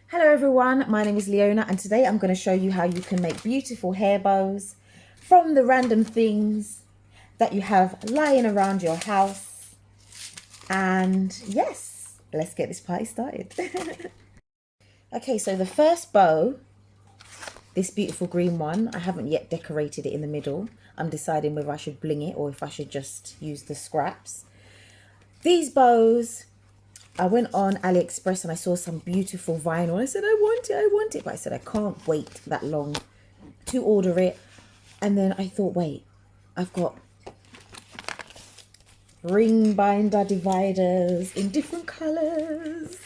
Hello everyone, my name is Leona and today I'm going to show you how you can make beautiful hair bows from the random things that you have lying around your house. And yes, let's get this party started. Okay, so the first bow, this beautiful green one, I haven't yet decorated it in the middle. I'm deciding whether I should bling it or if I should just use the scraps. These bows, I went on AliExpress and I saw some beautiful vinyl. I said, I want it. But I said, I can't wait that long to order it. And then I thought, wait, I've got ring binder dividers in different colors.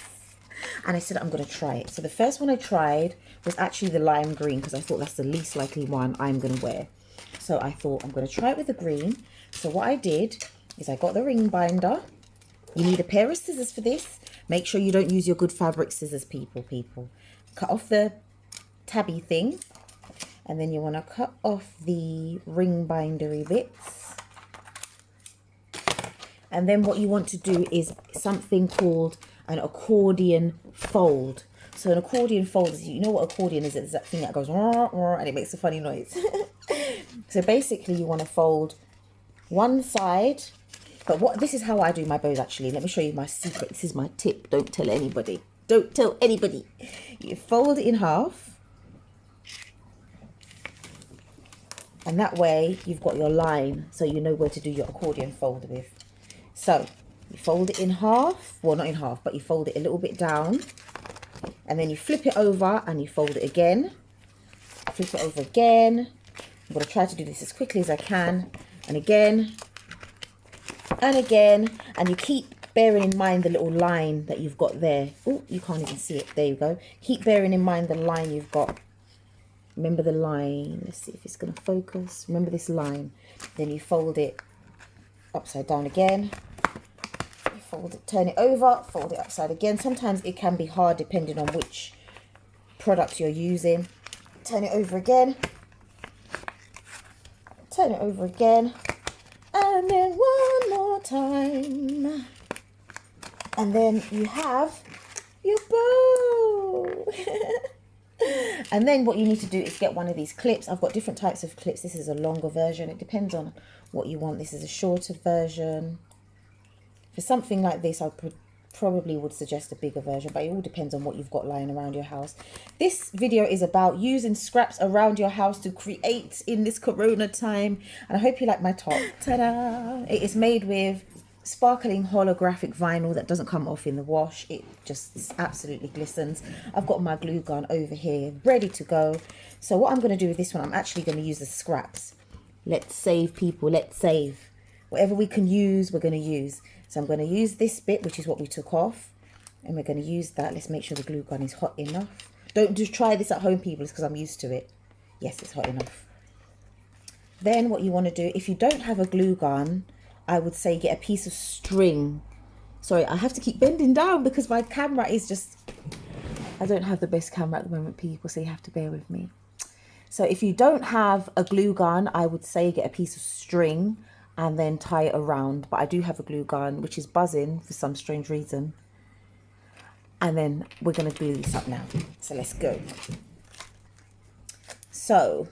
And I said, I'm going to try it. So the first one I tried was actually the lime green because I thought that's the least likely one I'm going to wear. So I thought I'm going to try it with the green. So what I did is I got the ring binder. You need a pair of scissors for this. Make sure you don't use your good fabric scissors, people. Cut off the tabby thing. And then you want to cut off the ring bindery bits. And then what you want to do is something called an accordion fold. So an accordion fold is, you know what accordion is? It's that thing that goes and it makes a funny noise. So basically you want to fold one side. But this is how I do my bows actually. Let me show you my secret. This is my tip. Don't tell anybody. Don't tell anybody. You fold it in half. And that way you've got your line so you know where to do your accordion fold with. So you fold it in half. Well, not in half, but you fold it a little bit down. And then you flip it over and you fold it again. Flip it over again. I'm going to try to do this as quickly as I can. And again. And again, and you keep bearing in mind the little line that you've got there. Oh, you can't even see it. There you go. Keep bearing in mind the line you've got. Remember the line. Let's see if it's going to focus. Remember this line. Then you fold it upside down again. You fold it, turn it over, fold it upside again. Sometimes it can be hard depending on which product you're using. Turn it over again. Turn it over again. And then one more time. And then you have your bow. And then what you need to do is get one of these clips. I've got different types of clips. This is a longer version. It depends on what you want. This is a shorter version. For something like this, I probably would suggest a bigger version, but it all depends on what you've got lying around your house. This video is about using scraps around your house to create in this corona time, and I hope you like my top. Ta-da! It is made with sparkling holographic vinyl that doesn't come off in the wash. It just absolutely glistens. I've got my glue gun over here ready to go. So what I'm going to do with this one, I'm actually going to use the scraps. Let's save, people. Let's save. Whatever we can use, we're going to use. So I'm going to use this bit, which is what we took off. And we're going to use that. Let's make sure the glue gun is hot enough. Don't just try this at home, people. It's because I'm used to it. Yes, it's hot enough. Then what you want to do, if you don't have a glue gun, I would say get a piece of string. Sorry, I have to keep bending down because my camera is just... I don't have the best camera at the moment, people, so you have to bear with me. So if you don't have a glue gun, I would say get a piece of string and then tie it around. But I do have a glue gun, which is buzzing for some strange reason. And then we're going to glue this up now. So let's go. So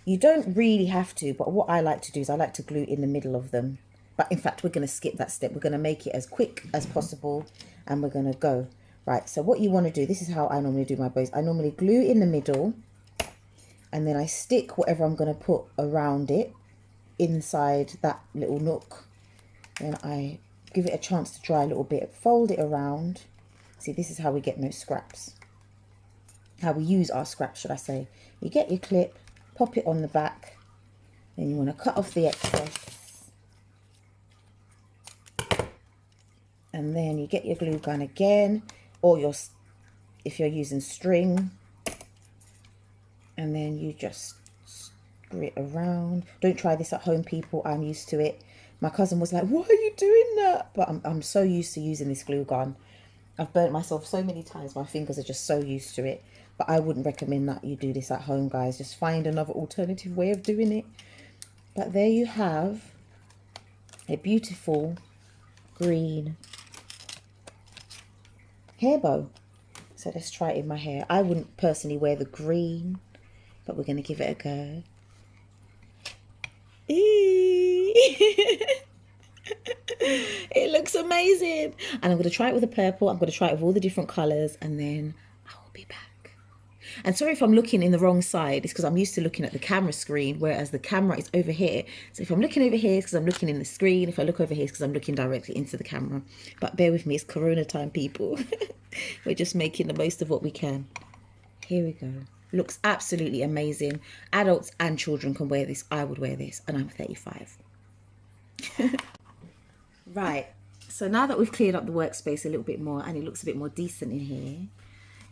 you don't really have to, but what I like to do is I like to glue in the middle of them. But in fact, we're going to skip that step. We're going to make it as quick as possible and we're going to go. Right, so what you want to do, this is how I normally do my bows. I normally glue in the middle and then I stick whatever I'm going to put around it inside that little nook. Then I give it a chance to dry a little bit, fold it around. See, this is how we get no scraps. How we use our scraps, should I say. You get your clip, pop it on the back, then you want to cut off the excess. And then you get your glue gun again, or if you're using string, and then you just screw it around. Don't try this at home, people. I'm used to it. My cousin was like, why are you doing that? But I'm so used to using this glue gun. I've burnt myself so many times. My fingers are just so used to it. But I wouldn't recommend that you do this at home, guys. Just find another alternative way of doing it. But there you have a beautiful green hair bow. So let's try it in my hair. I wouldn't personally wear the green, but we're going to give it a go. It looks amazing. And I'm going to try it with the purple. I'm going to try it with all the different colours, and then I will be back. And sorry if I'm looking in the wrong side. It's because I'm used to looking at the camera screen, whereas the camera is over here. So if I'm looking over here, it's because I'm looking in the screen. If I look over here, it's because I'm looking directly into the camera. But bear with me, it's Corona time, people. We're just making the most of what we can. Here we go. Looks absolutely amazing. Adults and children can wear this. I would wear this, and I'm 35. Right. So now that we've cleared up the workspace a little bit more, and it looks a bit more decent in here,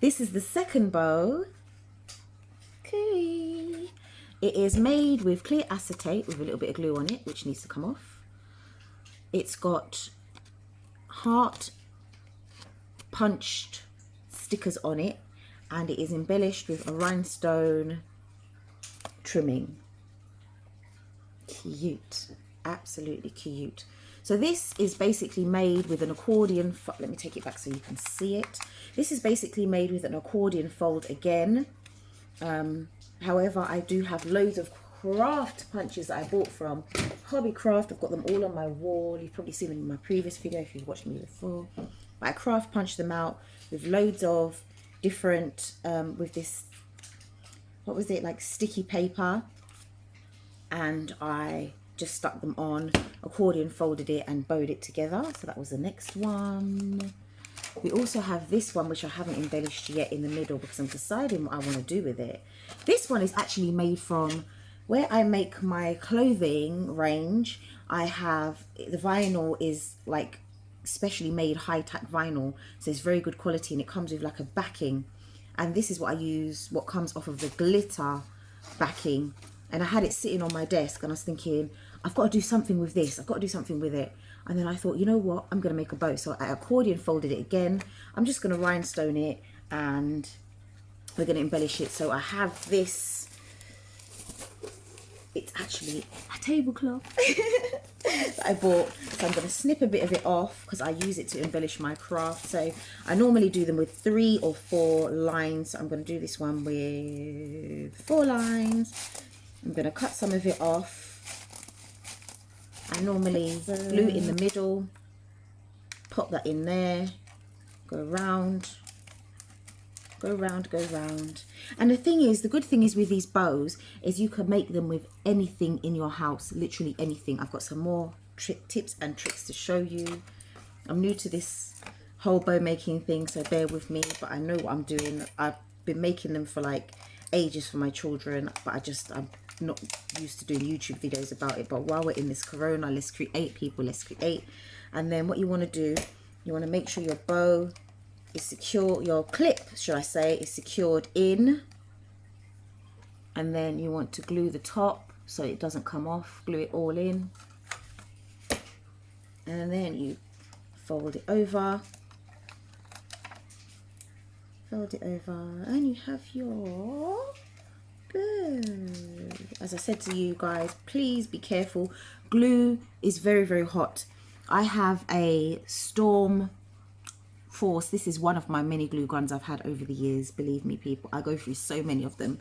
this is the second bow. Okay. It is made with clear acetate with a little bit of glue on it, which needs to come off. It's got heart punched stickers on it, and it is embellished with a rhinestone trimming. Cute. Absolutely cute. So this is basically made with an accordion. Let me take it back so you can see it. This is basically made with an accordion fold again. However, I do have loads of craft punches that I bought from Hobby Craft. I've got them all on my wall. You've probably seen them in my previous video if you've watched me before. But I craft punched them out with loads of different, with this, what was it, like sticky paper. And I just stuck them on, accordion folded it and bowed it together. So that was the next one. We also have this one, which I haven't embellished yet, in the middle because I'm deciding what I want to do with it. This one is actually made from where I make my clothing range. I have, the vinyl is like specially made high-tack vinyl, so it's very good quality, and it comes with like a backing. And this is what I use, what comes off of the glitter backing. And I had it sitting on my desk, and I was thinking, I've got to do something with this. I've got to do something with it. And then I thought, you know what? I'm going to make a bow. So I accordion folded it again. I'm just going to rhinestone it, and we're going to embellish it. So I have this. It's actually a tablecloth that I bought. So I'm going to snip a bit of it off because I use it to embellish my craft. So I normally do them with 3 or 4 lines. So I'm going to do this one with 4 lines. I'm going to cut some of it off. I normally glue in the middle, pop that in there, go round, go round, go round. And the thing is, the good thing is with these bows is you can make them with anything in your house, literally anything. I've got some more tips and tricks to show you. I'm new to this whole bow making thing, so bear with me, but I know what I'm doing. I've been making them for like ages for my children, but I'm not used to doing YouTube videos about it. But while we're in this Corona, let's create, people, let's create. And then what you want to do, you want to make sure your bow is secure, your clip, should I say, is secured in. And then you want to glue the top so it doesn't come off, glue it all in. And then you fold it over. Fold it over, and you have your bow. As I said to you guys, please be careful. Glue is very, very hot. I have a Storm Force. This is one of my many glue guns I've had over the years. Believe me, people, I go through so many of them.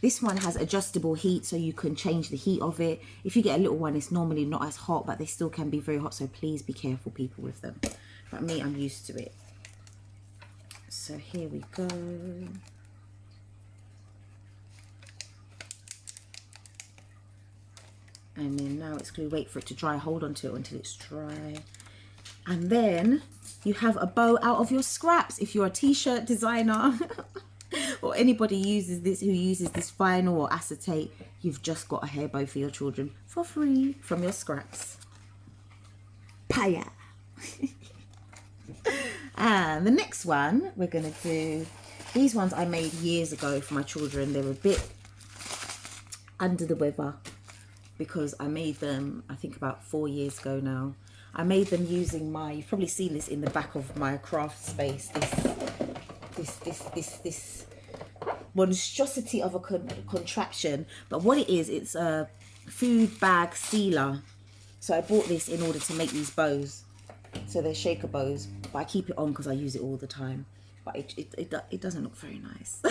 This one has adjustable heat, so you can change the heat of it. If you get a little one, it's normally not as hot, but they still can be very hot, so please be careful, people, with them. But me, I'm used to it. So here we go. And then now it's glue. Wait for it to dry. Hold on to it until it's dry. And then you have a bow out of your scraps. If you're a t-shirt designer or anybody who uses this vinyl or acetate, you've just got a hair bow for your children for free from your scraps. Paya. And the next one we're going to do, these ones I made years ago for my children. They're a bit under the weather because I made them, I think, about 4 years ago now. I made them using my, you've probably seen this in the back of my craft space, this monstrosity of a contraption. But what it is, it's a food bag sealer. So I bought this in order to make these bows. So they're shaker bows, but I keep it on because I use it all the time. but it doesn't look very nice.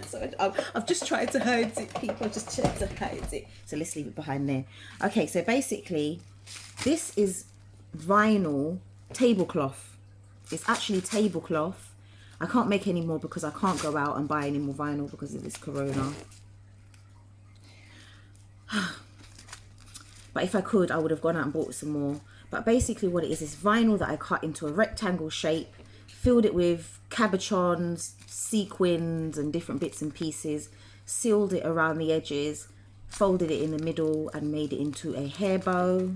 So I've just tried to hide it, people. Just tried to hide it. So let's leave it behind there. Okay, so basically, this is vinyl tablecloth. It's actually tablecloth. I can't make any more because I can't go out and buy any more vinyl because of this corona. But if I could, I would have gone out and bought some more. But basically what it is vinyl that I cut into a rectangle shape, filled it with cabochons, sequins and different bits and pieces, sealed it around the edges, folded it in the middle and made it into a hair bow.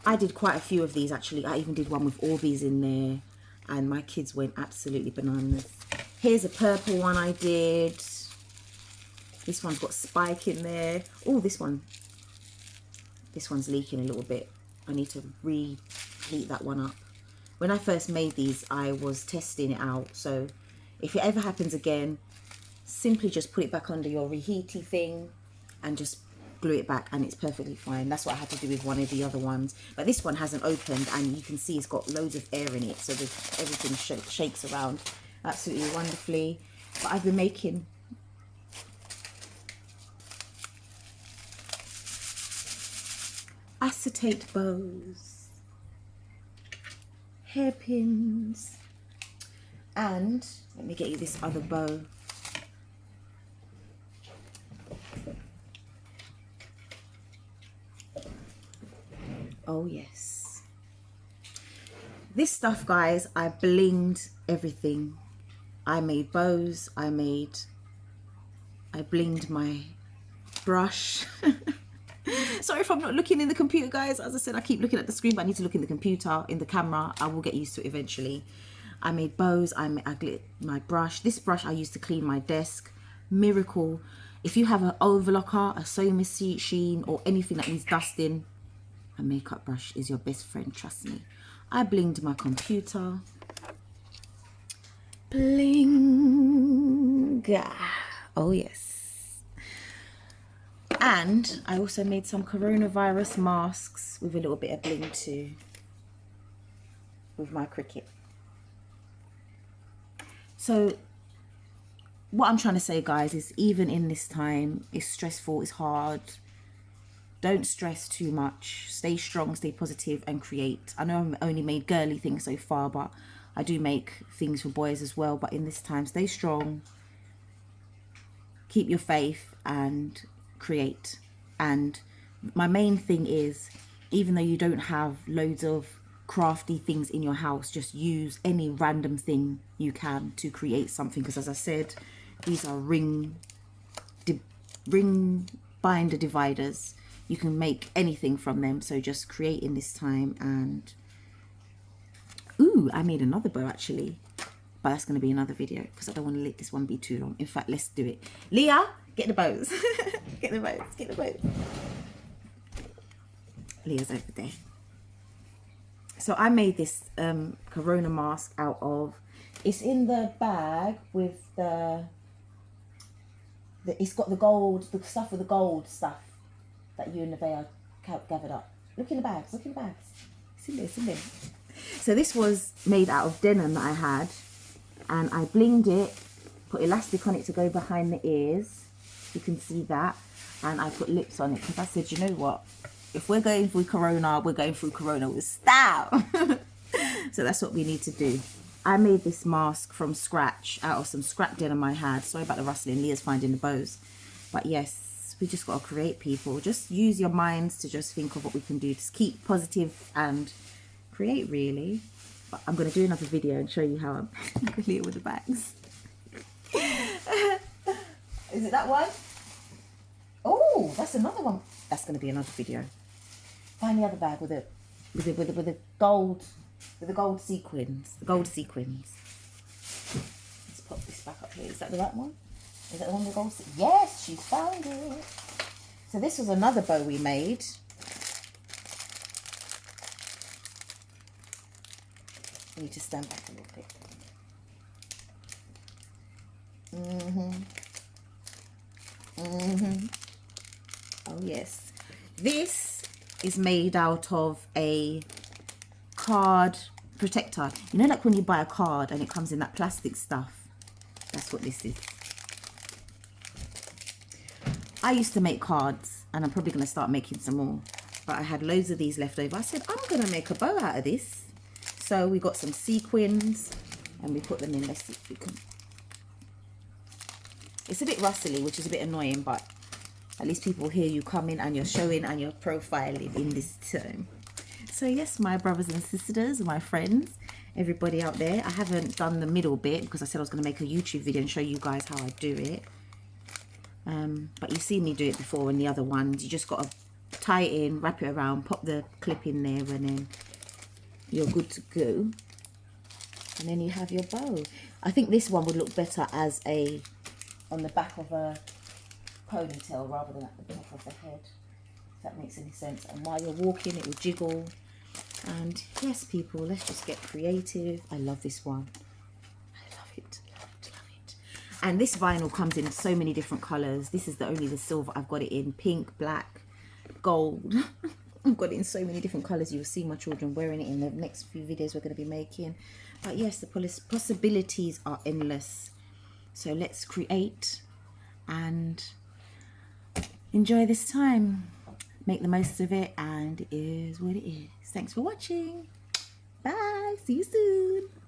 I did quite a few of these actually. I even did one with Orbeez in there and my kids went absolutely bananas. Here's a purple one I did. This one's got spike in there. Oh, this one's leaking a little bit. I need to reheat that one up. When I first made these, I was testing it out. So if it ever happens again, simply just put it back under your reheaty thing and just glue it back and it's perfectly fine. That's what I had to do with one of the other ones. But this one hasn't opened and you can see it's got loads of air in it. So everything shakes around absolutely wonderfully. But I've been making acetate bows, hairpins, and let me get you this other bow. Oh yes, this stuff, guys, I blinged everything. I made bows, I blinged my brush. Sorry if I'm not looking in the computer, guys. As I said, I keep looking at the screen, but I need to look in the computer, in the camera. I will get used to it eventually. I made bows. I glit my brush. This brush I used to clean my desk. Miracle. If you have an overlocker, a sewing machine, or anything that needs dusting, a makeup brush is your best friend, trust me. I blinged my computer. Bling. Oh yes. And I also made some coronavirus masks with a little bit of bling too, with my Cricut. So what I'm trying to say, guys, is even in this time, it's stressful, it's hard. Don't stress too much. Stay strong, stay positive and create. I know I've only made girly things so far, but I do make things for boys as well. But in this time, stay strong, keep your faith and create. And my main thing is, even though you don't have loads of crafty things in your house, just use any random thing you can to create something, because as I said, these are ring binder dividers. You can make anything from them, so just create in this time. And ooh, I made another bow actually, but that's going to be another video because I don't want to let this one be too long. In fact, let's do it. Leah, get the bows. Get the bows, get the bows. Leah's over there. So I made this corona mask out of, it's in the bag with it's got the gold, the stuff with the gold stuff that you and Nevaeh gathered up. Look in the bags, look in the bags. It's in there, it's in there. So this was made out of denim that I had, and I blinged it, put elastic on it to go behind the ears. You can see that. And I put lips on it because I said, you know what? If we're going through corona, we're going through corona with style. So that's what we need to do. I made this mask from scratch out of some scrap denim I had. Sorry about the rustling. Leah's finding the bows. But yes, we just got to create, people. Just use your minds to just think of what we can do. Just keep positive and create, really. But I'm going to do another video and show you how I'm Leah with the bags. Is it that one? Oh, that's another one. That's going to be another video. Find the other bag with the gold sequins. The gold sequins. Let's pop this back up here. Is that the right one? Is that the one with the gold sequins? Yes, she's found it. So this was another bow we made. I need to stand back a little bit. Oh yes, this is made out of a card protector. You know, like when you buy a card and it comes in that plastic stuff. That's what this is. I used to make cards, and I'm probably going to start making some more. But I had loads of these left over. I said, I'm going to make a bow out of this. So we got some sequins, and we put them in. Let's see if we can. It's a bit rustly, which is a bit annoying, but at least people hear you coming and you're showing and you're profiling in this time. So yes, my brothers and sisters, my friends, everybody out there, I haven't done the middle bit because I said I was going to make a YouTube video and show you guys how I do it. But you've seen me do it before in the other ones. You just got to tie it in, wrap it around, pop the clip in there, and then you're good to go. And then you have your bow. I think this one would look better as a on the back of a ponytail rather than at the top of the head, if that makes any sense. And while you're walking, it will jiggle. And yes, people, let's just get creative. I love this one. I love it, love it, love it. And this vinyl comes in so many different colors. This is only the silver. I've got it in pink, black, gold. I've got it in so many different colors. You'll see my children wearing it in the next few videos we're going to be making. But yes, the possibilities are endless. So let's create and enjoy this time. Make the most of it, and it is what it is. Thanks for watching. Bye. See you soon.